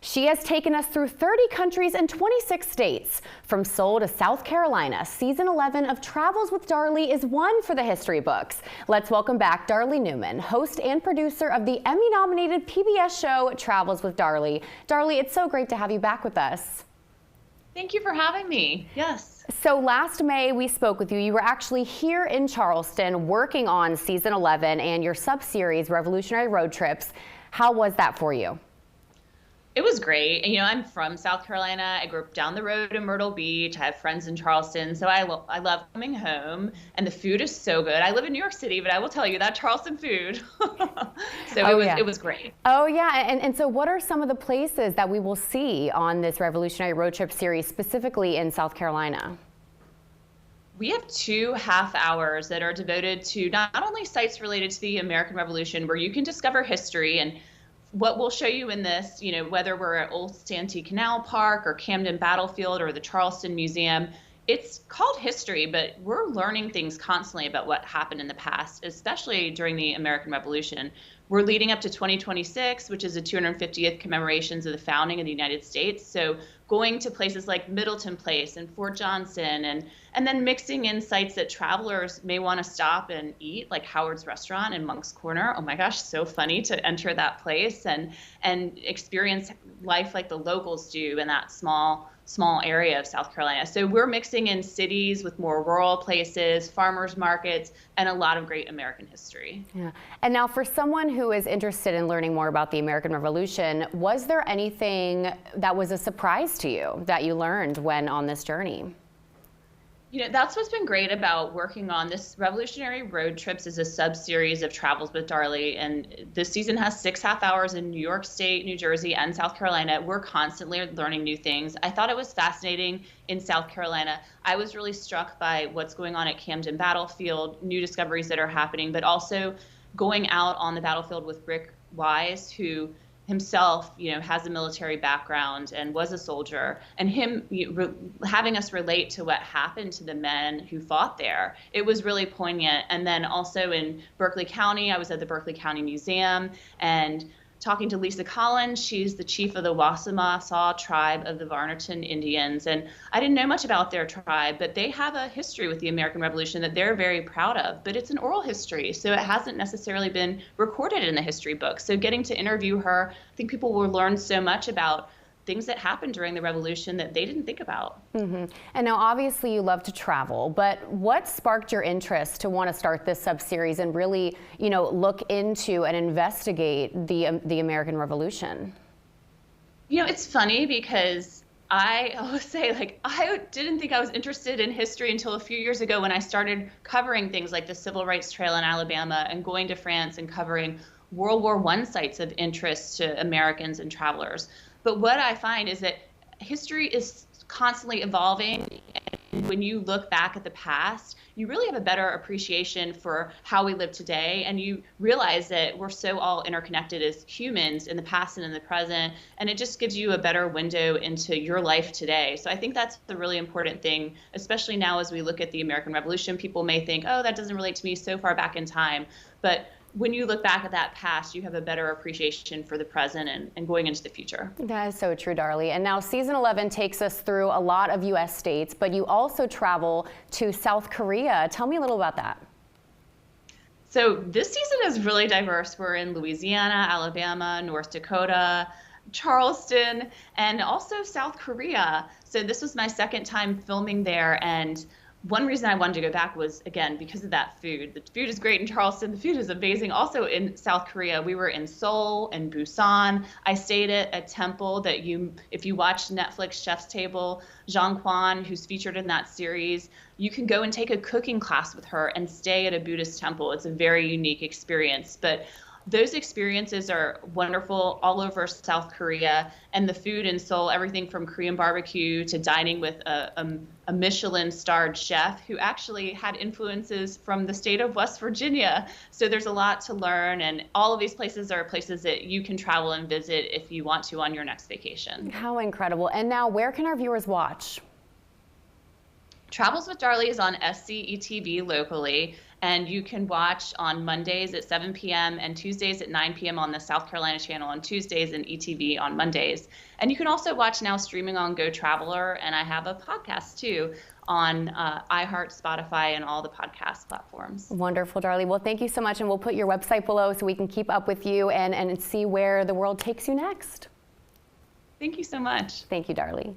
She has taken us through 30 countries and 26 states. From Seoul to South Carolina, season 11 of Travels with Darley is one for the history books. Let's welcome back Darley Newman, host and producer of the Emmy-nominated PBS show Travels with Darley. Darley, it's so great to have you back with us. Thank you for having me. Yes. So last May we spoke with you. You were actually here in Charleston working on season 11 and your sub-series Revolutionary Road Trips. How was that for you? It was great. You know, I'm from South Carolina. I grew up down the road in Myrtle Beach. I have friends in Charleston, so I love coming home. And the food is so good. I live in New York City, but I will tell you that Charleston food. It was great. Oh yeah, and so what are some of the places that we will see on this Revolutionary Road Trip series, specifically in South Carolina? We have 2.5 hours that are devoted to not only sites related to the American Revolution, where you can discover history, and what we'll show you in this, you know, whether we're at Old Santee Canal Park or Camden Battlefield or the Charleston Museum, it's called history, but we're learning things constantly about what happened in the past, especially during the American Revolution. We're leading up to 2026, which is the 250th commemorations of the founding of the United States. So going to places like Middleton Place and Fort Johnson, and then mixing in sites that travelers may want to stop and eat, like Howard's Restaurant in Monk's Corner. Oh my gosh, so funny to enter that place and experience life like the locals do in that small area of South Carolina. So we're mixing in cities with more rural places, farmers markets, and a lot of great American history. Yeah. And now for someone who is interested in learning more about the American Revolution, was there anything that was a surprise to you that you learned when on this journey? You know, that's what's been great about working on this. Revolutionary Road Trips is a sub-series of Travels with Darley, and this season has 6.5 hours in New York State, New Jersey, and South Carolina. We're constantly learning new things. I thought it was fascinating in South Carolina. I was really struck by what's going on at Camden Battlefield, new discoveries that are happening, but also going out on the battlefield with Rick Wise, who himself, you know, has a military background and was a soldier, and him having us relate to what happened to the men who fought there. It was really poignant. And then also in Berkeley County, I was at the Berkeley County Museum and talking to Lisa Collins. She's the chief of the Wassamasaw tribe of the Varnerton Indians. And I didn't know much about their tribe, but they have a history with the American Revolution that they're very proud of. But it's an oral history, so it hasn't necessarily been recorded in the history books. So getting to interview her, I think people will learn so much about things that happened during the Revolution that they didn't think about. Mm-hmm. And now obviously you love to travel, but what sparked your interest to want to start this sub-series and really, you know, look into and investigate the American Revolution? You know, it's funny because I always say, like, I didn't think I was interested in history until a few years ago when I started covering things like the Civil Rights Trail in Alabama and going to France and covering World War I sites of interest to Americans and travelers. But what I find is that history is constantly evolving. And when you look back at the past, you really have a better appreciation for how we live today. And you realize that we're so all interconnected as humans in the past and in the present. And it just gives you a better window into your life today. So I think that's the really important thing, especially now as we look at the American Revolution. People may think, oh, that doesn't relate to me so far back in time. But when you look back at that past, you have a better appreciation for the present and going into the future. That is so true, Darley. And now season 11 takes us through a lot of U.S. states, but you also travel to South Korea. Tell me a little about that. So this season is really diverse. We're in Louisiana, Alabama, North Dakota, Charleston, and also South Korea. So this was my second time filming there, and one reason I wanted to go back was, again, because of that food. The food is great in Charleston. The food is amazing. Also in South Korea, we were in Seoul and Busan. I stayed at a temple that if you watch Netflix Chef's Table, Jean Kwan, who's featured in that series, you can go and take a cooking class with her and stay at a Buddhist temple. It's a very unique experience. But those experiences are wonderful all over South Korea, and the food in Seoul, everything from Korean barbecue to dining with a Michelin-starred chef who actually had influences from the state of West Virginia. So there's a lot to learn, and all of these places are places that you can travel and visit if you want to on your next vacation. How incredible. And now where can our viewers watch? Travels with Darley is on SCetv locally, And you can watch on Mondays at 7 p.m. and Tuesdays at 9 p.m. on the South Carolina channel on Tuesdays and ETV on Mondays. And you can also watch now streaming on Go Traveler, and I have a podcast too on iHeart, Spotify, and all the podcast platforms. Wonderful, Darley. Well, thank you so much, and we'll put your website below so we can keep up with you and see where the world takes you next. Thank you so much. Thank you, Darley.